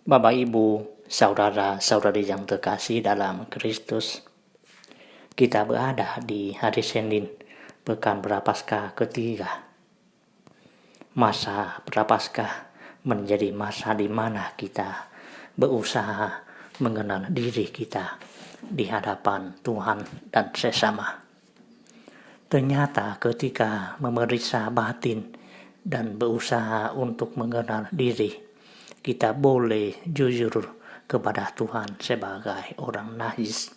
Bapak, Ibu, saudara-saudari yang terkasih dalam Kristus, kita berada di hari Senin, pekan Prapaskah ketiga. Masa Prapaskah menjadi masa di mana kita berusaha mengenal diri kita di hadapan Tuhan dan sesama. Ternyata ketika memeriksa batin dan berusaha untuk mengenal diri, kita boleh jujur kepada Tuhan sebagai orang najis,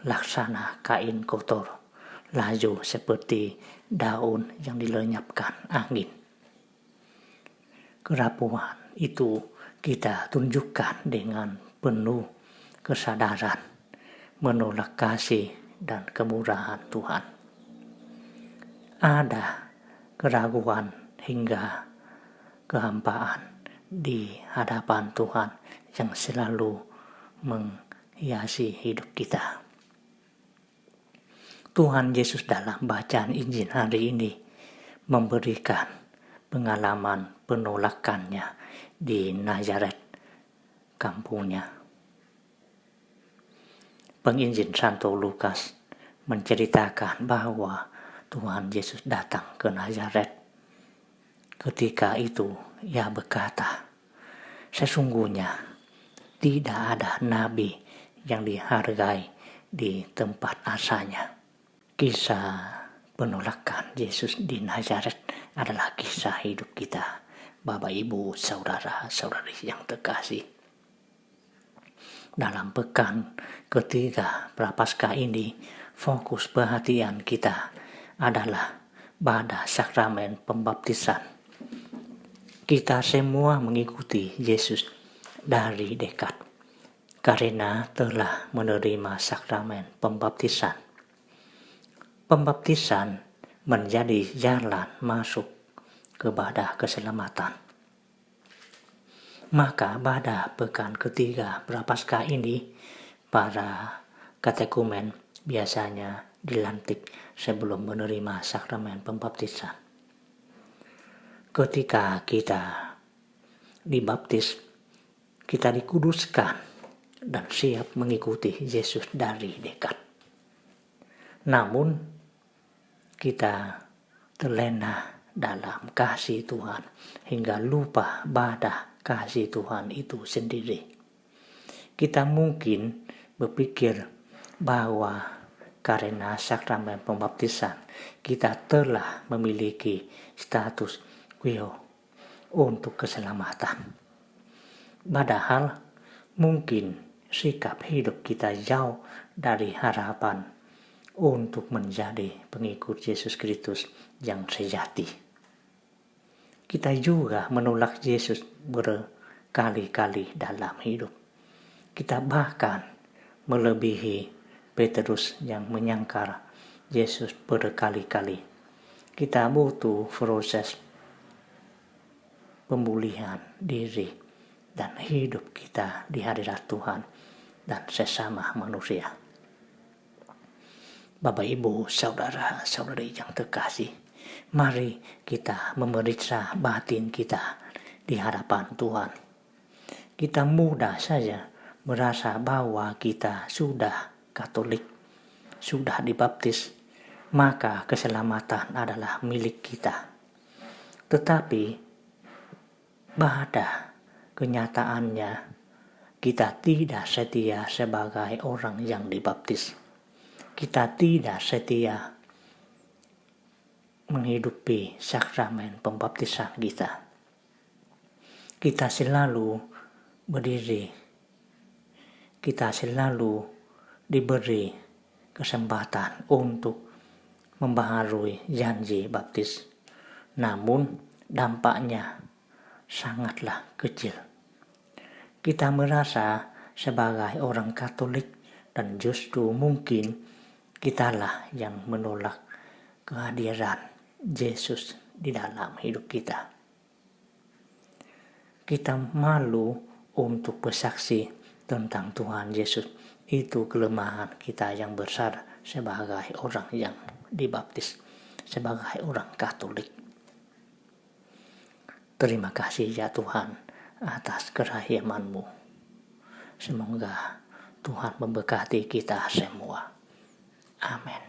laksana kain kotor, laju seperti daun yang dilenyapkan angin. Kerapuhan itu kita tunjukkan dengan penuh kesadaran, menolak kasih dan kemurahan Tuhan. Ada keraguan hingga kehampaan di hadapan Tuhan yang selalu menghiasi hidup kita. Tuhan Yesus dalam bacaan Injil hari ini memberikan pengalaman penolakannya di Nazaret, kampungnya. Penginjil Santo Lukas menceritakan bahwa Tuhan Yesus datang ke Nazaret. Ketika itu ia berkata, sesungguhnya tidak ada nabi yang dihargai di tempat asalnya. Kisah penolakan Yesus di Nazaret adalah kisah hidup kita, Bapak, Ibu, saudara-saudari yang terkasih. Dalam pekan ketiga Prapaskah ini, fokus perhatian kita adalah pada sakramen pembaptisan. Kita semua mengikuti Yesus dari dekat karena telah menerima sakramen pembaptisan. Pembaptisan menjadi jalan masuk kepada keselamatan. Maka pada pekan ketiga Prapaskah ini, para katekumen biasanya dilantik sebelum menerima sakramen pembaptisan. Ketika kita dibaptis, kita dikuduskan dan siap mengikuti Yesus dari dekat. Namun, kita terlena dalam kasih Tuhan hingga lupa pada kasih Tuhan itu sendiri. Kita mungkin berpikir bahwa karena sakramen pembaptisan kita telah memiliki status quo untuk keselamatan. Padahal mungkin sikap hidup kita jauh dari harapan untuk menjadi pengikut Yesus Kristus yang sejati. Kita juga menolak Yesus berkali-kali dalam hidup. Kita bahkan melebihi Petrus yang menyangkal Yesus berkali-kali. Kita butuh proses pemulihan diri dan hidup kita di hadirat Tuhan dan sesama manusia. Bapak, Ibu, saudara-saudari yang terkasih, mari kita memeriksa batin kita di hadapan Tuhan. Kita mudah saja merasa bahwa kita sudah Katolik, sudah dibaptis, maka keselamatan adalah milik kita. Tetapi pada kenyataannya kita tidak setia sebagai orang yang dibaptis. Kita tidak setia menghidupi sakramen pembaptisan kita. Kita selalu berdiri, kita selalu diberi kesempatan untuk membaharui janji baptis. Namun dampaknya sangatlah kecil. Kita merasa sebagai orang Katolik dan justru mungkin kitalah yang menolak kehadiran Yesus di dalam hidup kita. Kita malu untuk bersaksi tentang Tuhan Yesus. Itu kelemahan kita yang besar sebagai orang yang dibaptis, sebagai orang Katolik. Terima kasih ya Tuhan, atas kerahiman-Mu. Semoga Tuhan memberkati kita semua. Amin.